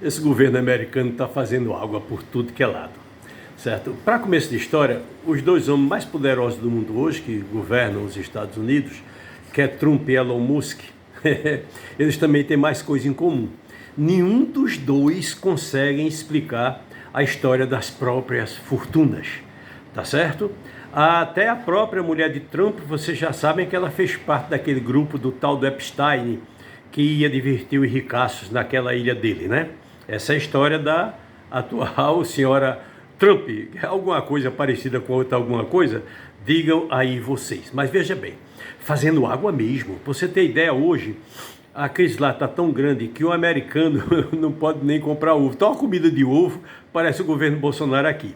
Esse governo americano está fazendo água por tudo que é lado, certo? Para começo de história, os dois homens mais poderosos do mundo hoje, que governam os Estados Unidos, que é Trump e Elon Musk, eles também têm mais coisa em comum. Nenhum dos dois conseguem explicar a história das próprias fortunas, tá certo? Até a própria mulher de Trump, vocês já sabem que ela fez parte daquele grupo do tal do Epstein, que ia divertir os ricaços naquela ilha dele, né? Essa é a história da atual senhora Trump. Alguma coisa parecida com outra alguma coisa? Digam aí vocês. Mas veja bem, fazendo água mesmo. Pra você ter ideia, hoje a crise lá está tão grande que o americano não pode nem comprar ovo. Então a comida de ovo parece o governo Bolsonaro aqui.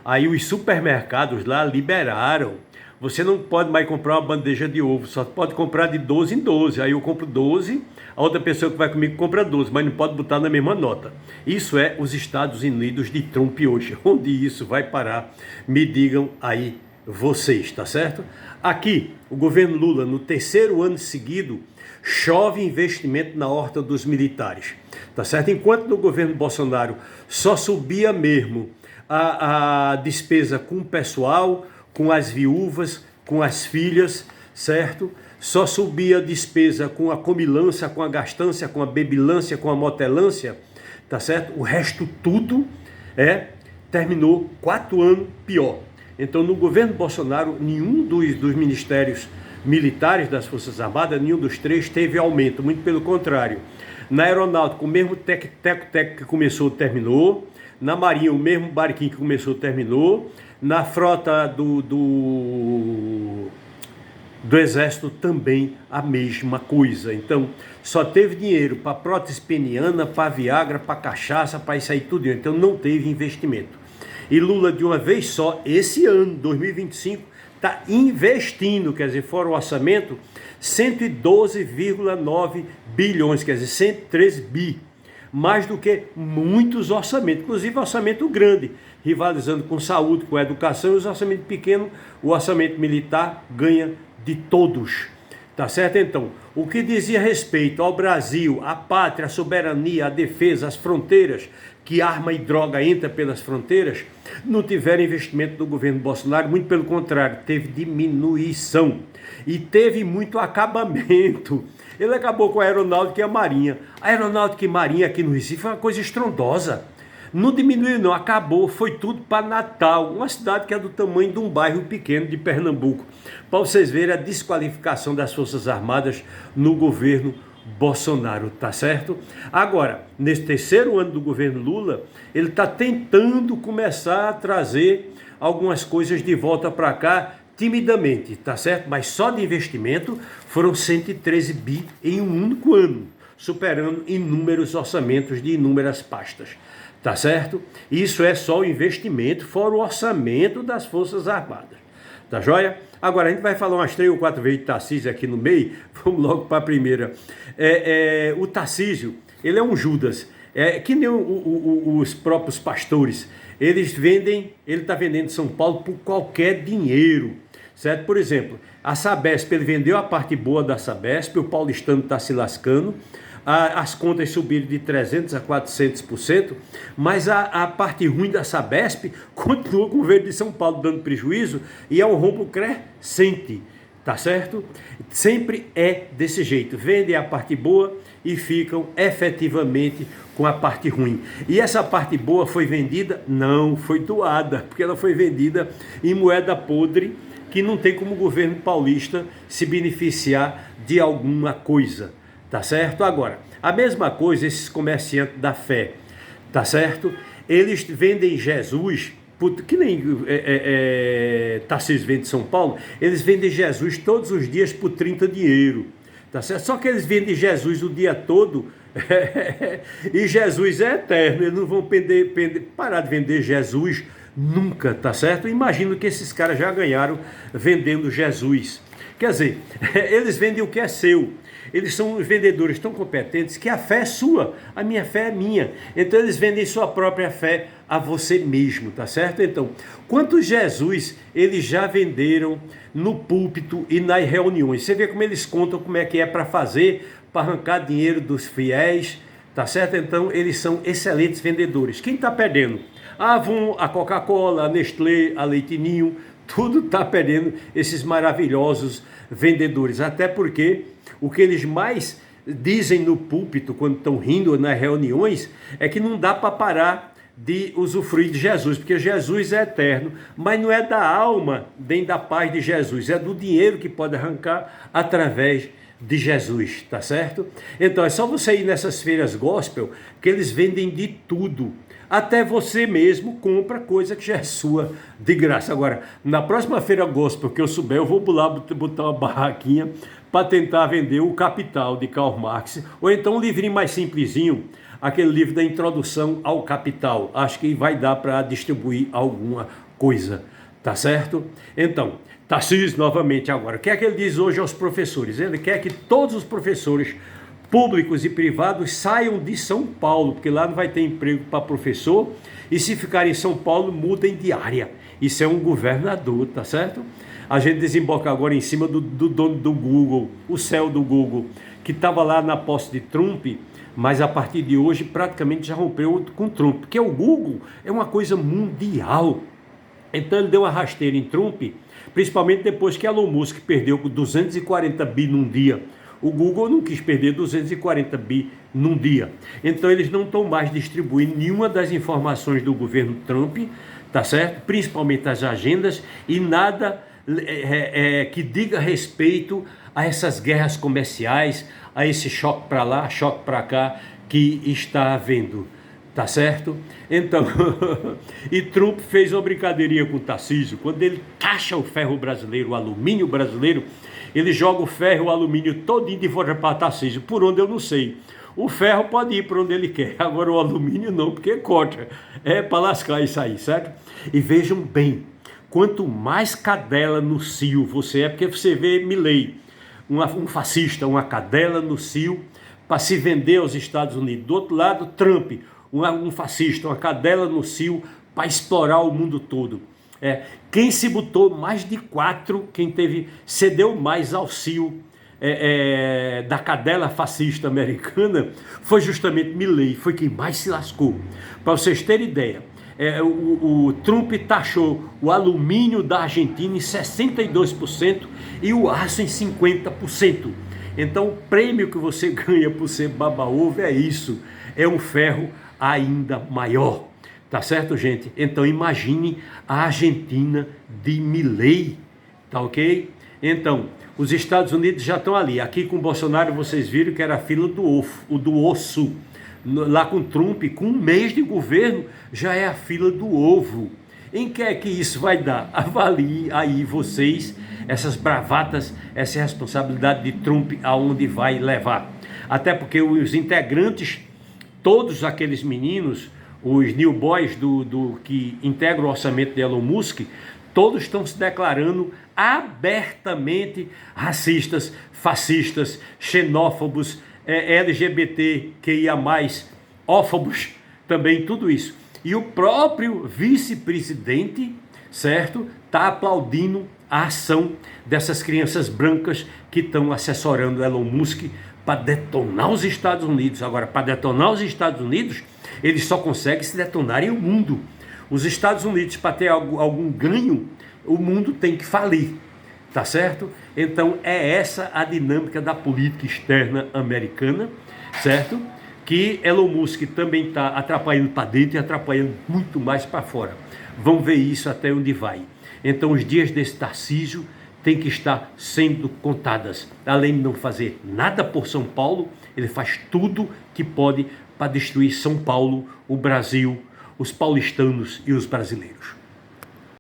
Aí os supermercados lá liberaram. Você não pode mais comprar uma bandeja de ovo, só pode comprar de 12 em 12. Aí eu compro 12, a outra pessoa que vai comigo compra 12, mas não pode botar na mesma nota. Isso é os Estados Unidos de Trump hoje. Onde isso vai parar? Me digam aí vocês, tá certo? Aqui, o governo Lula, no terceiro ano seguido, chove investimento na horta dos militares, tá certo? Enquanto no governo Bolsonaro só subia mesmo a despesa com o pessoal, com as viúvas, com as filhas, certo? Só subia a despesa com a comilância, com a gastância, com a bebilância, com a motelância, tá certo? O resto tudo terminou 4 anos pior. Então, no governo Bolsonaro, nenhum dos ministérios militares das Forças Armadas, nenhum dos 3 teve aumento, muito pelo contrário. Na Aeronáutica, o mesmo teco-teco que começou, terminou. Na Marinha, o mesmo barquinho que começou, terminou. Na frota do Exército também a mesma coisa. Então, só teve dinheiro para prótese peniana, para Viagra, para cachaça, para isso aí tudo. Então, não teve investimento. E Lula, de uma vez só, esse ano, 2025, está investindo, quer dizer, fora o orçamento, 112,9 bilhões, quer dizer, 113 bi. Mais do que muitos orçamentos, inclusive orçamento grande, rivalizando com saúde, com educação, e os orçamentos pequenos, o orçamento militar ganha de todos, tá certo? Então, o que dizia respeito ao Brasil, à pátria, à soberania, à defesa, às fronteiras, que arma e droga entra pelas fronteiras, não tiveram investimento do governo Bolsonaro, muito pelo contrário, teve diminuição e teve muito acabamento. Ele acabou com a Aeronáutica e a Marinha. A Aeronáutica e Marinha aqui no Recife foi uma coisa estrondosa. Não diminuiu não, acabou, foi tudo para Natal, uma cidade que é do tamanho de um bairro pequeno de Pernambuco. Para vocês verem a desqualificação das Forças Armadas no governo Bolsonaro, tá certo? Agora, nesse terceiro ano do governo Lula, ele está tentando começar a trazer algumas coisas de volta para cá, timidamente, tá certo? Mas só de investimento foram 113 bi em um único ano, superando inúmeros orçamentos de inúmeras pastas, tá certo? Isso é só o investimento, fora o orçamento das Forças Armadas, tá joia? Agora a gente vai falar umas 3 ou 4 vezes de Tarcísio aqui no meio, vamos logo para a primeira. O Tarcísio, ele é um Judas, que nem os próprios pastores, ele está vendendo São Paulo por qualquer dinheiro, certo? Por exemplo, a Sabesp, ele vendeu a parte boa da Sabesp, o paulistano está se lascando, as contas subiram de 300% a 400%, mas a parte ruim da Sabesp continua com o governo de São Paulo dando prejuízo e é um rombo crescente, tá certo? Sempre é desse jeito, vendem a parte boa e ficam efetivamente com a parte ruim. E essa parte boa foi vendida? Não, foi doada, porque ela foi vendida em moeda podre, que não tem como o governo paulista se beneficiar de alguma coisa, tá certo? Agora, a mesma coisa esses comerciantes da fé, tá certo? Eles vendem Jesus, que nem Tarcísio vende São Paulo, eles vendem Jesus todos os dias por 30 dinheiro, tá certo? Só que eles vendem Jesus o dia todo e Jesus é eterno, eles não vão parar de vender Jesus nunca, tá certo? Imagino que esses caras já ganharam vendendo Jesus. Quer dizer, eles vendem o que é seu. Eles são vendedores tão competentes que a fé é sua, a minha fé é minha. Então eles vendem sua própria fé a você mesmo, tá certo? Então, quantos Jesus eles já venderam no púlpito e nas reuniões? Você vê como eles contam como é que é para fazer, para arrancar dinheiro dos fiéis, tá certo? Então eles são excelentes vendedores. Quem está perdendo? A Avon, a Coca-Cola, a Nestlé, a Leite Ninho, tudo está perdendo esses maravilhosos vendedores. Até porque o que eles mais dizem no púlpito, quando estão rindo nas reuniões, é que não dá para parar de usufruir de Jesus, porque Jesus é eterno, mas não é da alma nem da paz de Jesus, é do dinheiro que pode arrancar através de Jesus, tá certo? Então é só você ir nessas feiras gospel, que eles vendem de tudo, até você mesmo compra coisa que já é sua de graça. Agora, na próxima feira gospel que eu souber, eu vou lá botar uma barraquinha para tentar vender o Capital de Karl Marx, ou então um livrinho mais simplesinho, aquele livro da introdução ao Capital. Acho que vai dar para distribuir alguma coisa, tá certo? Então, Tarcísio novamente agora, o que é que ele diz hoje aos professores? Ele quer que todos os professores públicos e privados saiam de São Paulo, porque lá não vai ter emprego para professor, e se ficarem em São Paulo, mudem de área. Isso é um governador, tá certo? A gente desemboca agora em cima do dono do Google, o CEO do Google, que estava lá na posse de Trump, mas a partir de hoje praticamente já rompeu com Trump, porque o Google é uma coisa mundial. Então ele deu uma rasteira em Trump, principalmente depois que Elon Musk perdeu 240 bi num dia. O Google não quis perder 240 bi num dia. Então eles não estão mais distribuindo nenhuma das informações do governo Trump, tá certo? Principalmente as agendas, e nada que diga respeito a essas guerras comerciais, a esse choque para lá, choque para cá que está havendo, tá certo? Então, e Trump fez uma brincadeirinha com o Tarcísio, quando ele taxa o ferro brasileiro, o alumínio brasileiro, ele joga o ferro e o alumínio todinho de volta para Tarcísio, por onde eu não sei. O ferro pode ir para onde ele quer, agora o alumínio não, porque corta, é para lascar isso aí, certo? E vejam bem, quanto mais cadela no cio você é, porque você vê Milei, um fascista, uma cadela no cio, para se vender aos Estados Unidos. Do outro lado, Trump, um fascista, uma cadela no cio, para explorar o mundo todo. Quem se botou mais de 4, quem cedeu mais ao cio da cadela fascista americana, foi justamente Milei, foi quem mais se lascou. Para vocês terem ideia, o Trump taxou o alumínio da Argentina em 62% e o aço em 50%. Então o prêmio que você ganha por ser baba-ovo é isso, é um ferro ainda maior, tá certo, gente? Então imagine a Argentina de Milei, tá ok? Então, os Estados Unidos já estão ali, aqui com o Bolsonaro vocês viram que era a fila do osso, lá com Trump, com um mês de governo, já é a fila do ovo. Em que é que isso vai dar? Avalie aí vocês, essas bravatas, essa responsabilidade de Trump, aonde vai levar. Até porque os integrantes, todos aqueles meninos, os new boys que integram o orçamento de Elon Musk, todos estão se declarando abertamente racistas, fascistas, xenófobos, LGBTQIA+, ófobos, também tudo isso. E o próprio vice-presidente, certo, está aplaudindo a ação dessas crianças brancas que estão assessorando Elon Musk para detonar os Estados Unidos. Agora, para detonar os Estados Unidos, eles só conseguem se detonarem o mundo. Os Estados Unidos, para ter algum ganho, o mundo tem que falir, tá certo? Então é essa a dinâmica da política externa americana, certo? Que Elon Musk também está atrapalhando para dentro e atrapalhando muito mais para fora. Vamos ver isso até onde vai. Então os dias desse Tarcísio têm que estar sendo contadas. Além de não fazer nada por São Paulo, ele faz tudo que pode para destruir São Paulo, o Brasil, os paulistanos e os brasileiros.